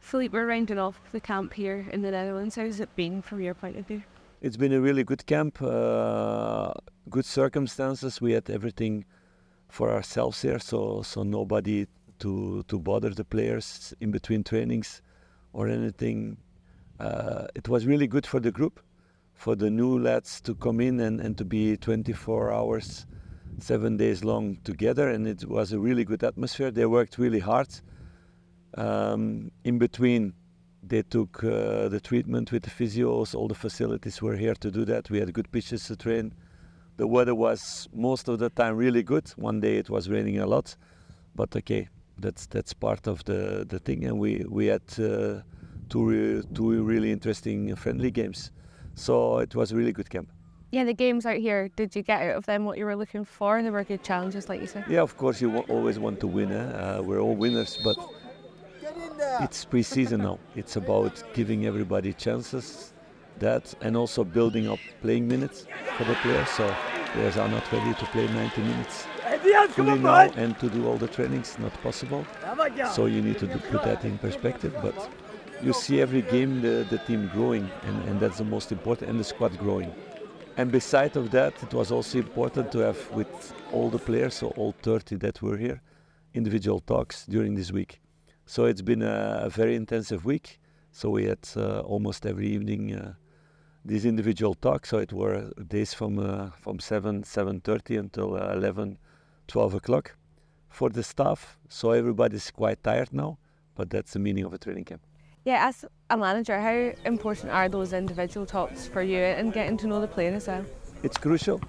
Philippe, we're rounding off the camp here in the Netherlands. How's it been from your point of view? It's been a really good camp, good circumstances. We had everything for ourselves here, so nobody to bother the players in between trainings or anything. It was really good for the group, for the new lads to come in and to be 24 hours, 7 days long together, and it was a really good atmosphere. They worked really hard. In between, they took the treatment with the physios. All the facilities were here to do that. We had good pitches to train. The weather was most of the time really good. One day it was raining a lot, but okay, that's part of the thing. And we had two really interesting friendly games, so it was a really good camp. Yeah, the games out here, did you get out of them what you were looking for? They were good challenges, like you said. Yeah, of course you always want to win. We're all winners, but it's pre-season now. It's about giving everybody chances, and also building up playing minutes for the players. So players are not ready to play 90 minutes fully now, and to do all the trainings, not possible. So you need to put that in perspective. But you see every game the team growing, and that's the most important, and the squad growing. And beside of that, it was also important to have with all the players, so all 30 that were here, individual talks during this week. So it's been a very intensive week. So we had almost every evening these individual talks. So it were days from 7:30 until 11, 12 o'clock for the staff. So everybody's quite tired now, but that's the meaning of a training camp. Yeah, as a manager, how important are those individual talks for you and getting to know the player as well? It's crucial.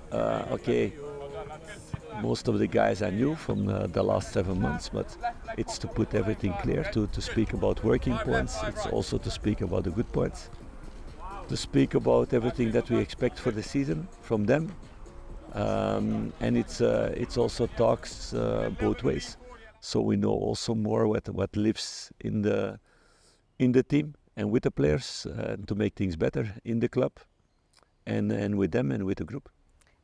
Most of the guys I knew from the last 7 months, but it's to put everything clear, to speak about working points. It's also to speak about the good points, to speak about everything that we expect for the season from them. And it's also talks both ways. So we know also more what lives in the team and with the players to make things better in the club and with them and with the group.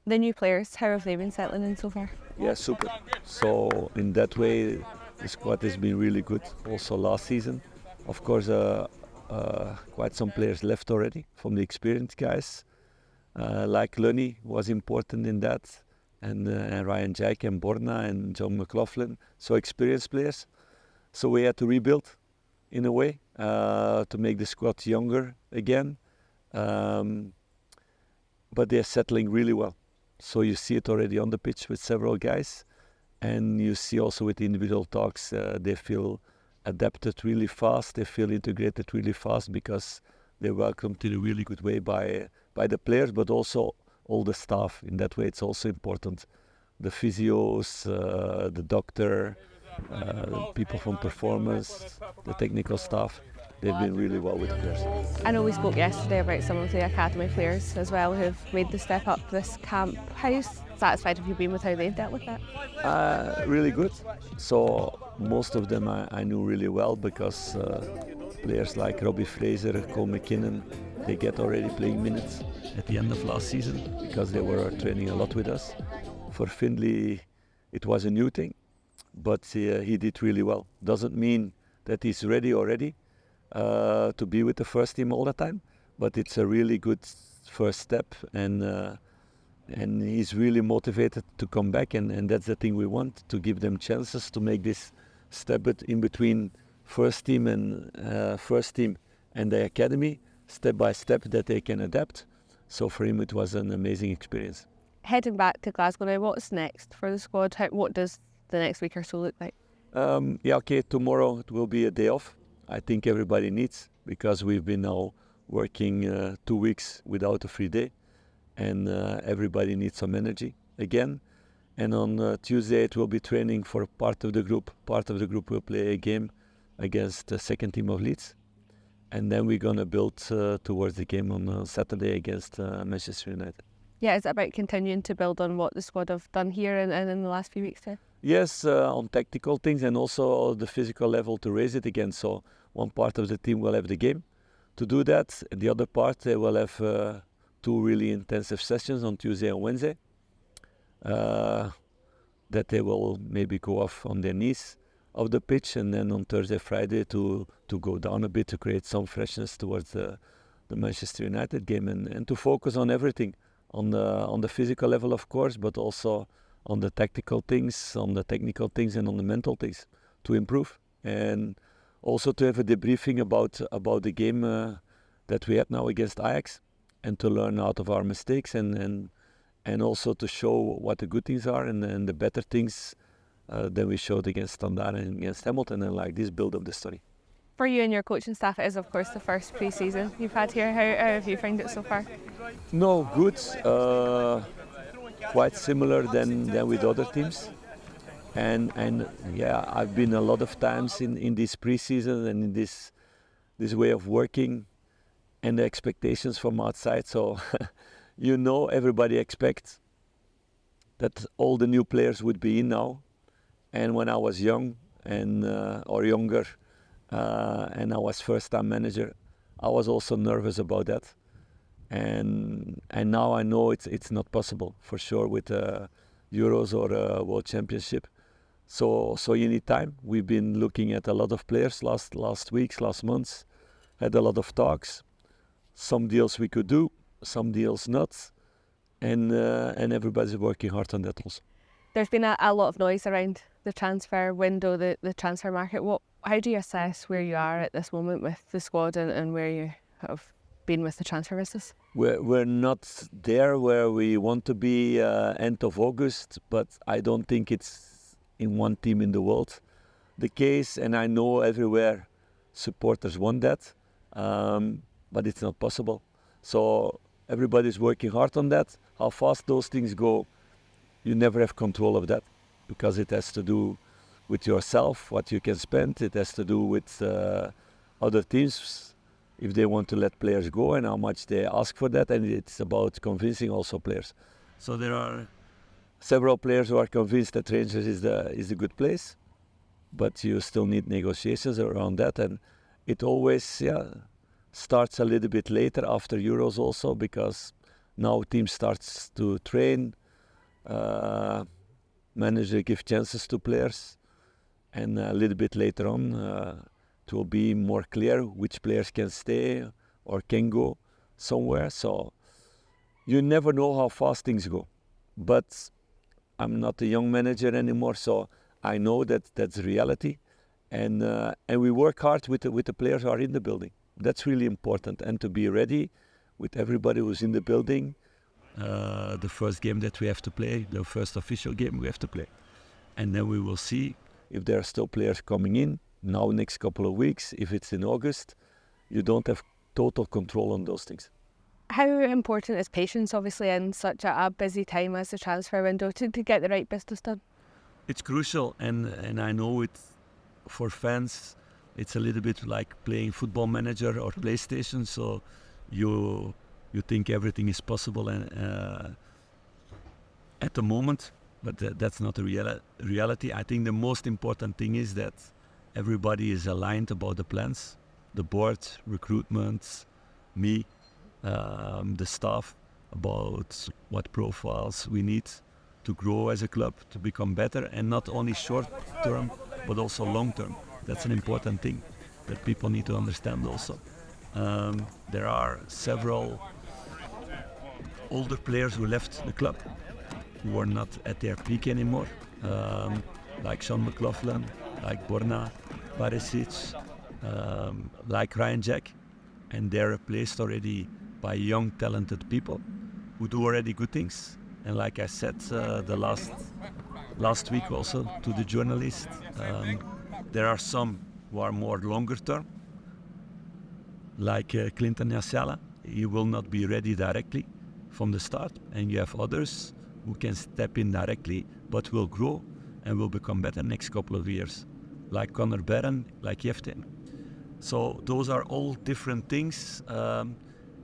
The new players, how have they been settling in so far? Yeah, super. So in that way, the squad has been really good. Also last season, of course, quite some players left already from the experienced guys. Like Lunny was important in that, and Ryan Jack and Borna and John McLaughlin. So experienced players. So we had to rebuild in a way to make the squad younger again. But they're settling really well. So you see it already on the pitch with several guys, and you see also with the individual talks, they feel adapted really fast, they feel integrated really fast because they're welcomed in a really good way by the players, but also all the staff. In that way, it's also important. The physios, the doctor, people from performance, the technical staff, they've been really well with the players. I know we spoke yesterday about some of the academy players as well who've made the step up this camp. How satisfied have you been with how they've dealt with that? Really good. So most of them I knew really well because players like Robbie Fraser, Cole McKinnon, they get already playing minutes at the end of last season because they were training a lot with us. For Findlay, it was a new thing, but he did really well. Doesn't mean that he's ready already to be with the first team all the time, but it's a really good first step, and he's really motivated to come back, and that's the thing we want, to give them chances to make this step in between first team and the academy, step by step, that they can adapt. So for him it was an amazing experience. Heading back to Glasgow now, what's next for the squad? What does the next week or so look like? Tomorrow it will be a day off. I think everybody needs, because we've been now working 2 weeks without a free day, and everybody needs some energy again. And on Tuesday it will be training for part of the group. Part of the group will play a game against the second team of Leeds, and then we're going to build towards the game on Saturday against Manchester United. Yeah, is it about continuing to build on what the squad have done here and in the last few weeks too? Yes, on tactical things, and also the physical level to raise it again. So one part of the team will have the game to do that, and the other part they will have 2 really intensive sessions on Tuesday and Wednesday that they will maybe go off on their knees of the pitch, and then on Thursday, Friday to go down a bit to create some freshness towards the Manchester United game, and to focus on everything, on the physical level, of course, but also on the tactical things, on the technical things, and on the mental things to improve, and also to have a debriefing about the game that we had now against Ajax, and to learn out of our mistakes, and also to show what the good things are and the better things that we showed against Standard and against Hamilton, and like this build up the story. For you and your coaching staff, it is of course the first pre-season you've had here. How have you found it so far? No, good. Quite similar than with other teams. And yeah, I've been a lot of times in this pre-season and in this way of working and the expectations from outside. So everybody expects that all the new players would be in now. And when I was young or younger, and I was first-time manager, I was also nervous about that. And now I know it's not possible for sure with Euros or World Championship. So you need time. We've been looking at a lot of players last weeks, last months, had a lot of talks. Some deals we could do, some deals not, and everybody's working hard on that also. There's been a lot of noise around the transfer window, the transfer market. How do you assess where you are at this moment with the squad and where you have been with the transfer business? We're not there where we want to be end of August, but I don't think it's in one team in the world the case, and I know everywhere supporters want that, but it's not possible. So everybody's working hard on that. How fast those things go, you never have control of that, because it has to do with yourself, what you can spend. It has to do with other teams, if they want to let players go and how much they ask for that, and it's about convincing also players. So there are several players who are convinced that Rangers is a good place, but you still need negotiations around that, and it always starts a little bit later after Euros also, because now teams starts to train, manager give chances to players, and a little bit later on it will be more clear which players can stay or can go somewhere. So you never know how fast things go, but I'm not a young manager anymore, so I know that that's reality, and we work hard with the players who are in the building. That's really important, and to be ready with everybody who's in the building. The first game that we have to play, the first official game we have to play, and then we will see if there are still players coming in now next couple of weeks. If it's in August, you don't have total control on those things. How important is patience, obviously, in such a busy time as the transfer window to get the right business done? It's crucial, and I know it for fans. It's a little bit like playing Football Manager or PlayStation. So you think everything is possible and at the moment, but that's not the reality. I think the most important thing is that everybody is aligned about the plans, the board, recruitment, me, the staff, about what profiles we need to grow as a club, to become better, and not only short term but also long term. That's an important thing that people need to understand also. There are several older players who left the club, who are not at their peak anymore, like Sean McLaughlin, like Borna Barisic, like Ryan Jack, and they're replaced already by young, talented people who do already good things. And like I said the last week also to the journalist, there are some who are more longer term, like Clinton Yasala. He will not be ready directly from the start, and you have others who can step in directly but will grow and will become better next couple of years, like Conor Barron, like Yeftin. So those are all different things.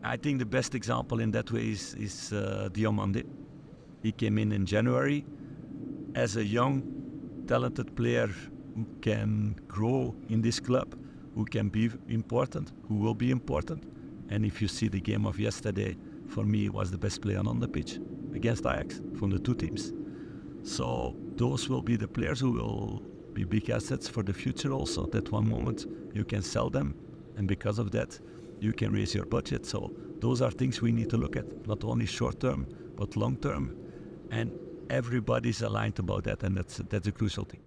I think the best example in that way is Diomande. He came in January as a young, talented player who can grow in this club, who can be important, who will be important. And if you see the game of yesterday, for me, he was the best player on the pitch against Ajax from the two teams. So those will be the players who will be big assets for the future also. That one moment you can sell them, and because of that, you can raise your budget. So those are things we need to look at, not only short term, but long term. And everybody's aligned about that, and that's a crucial thing.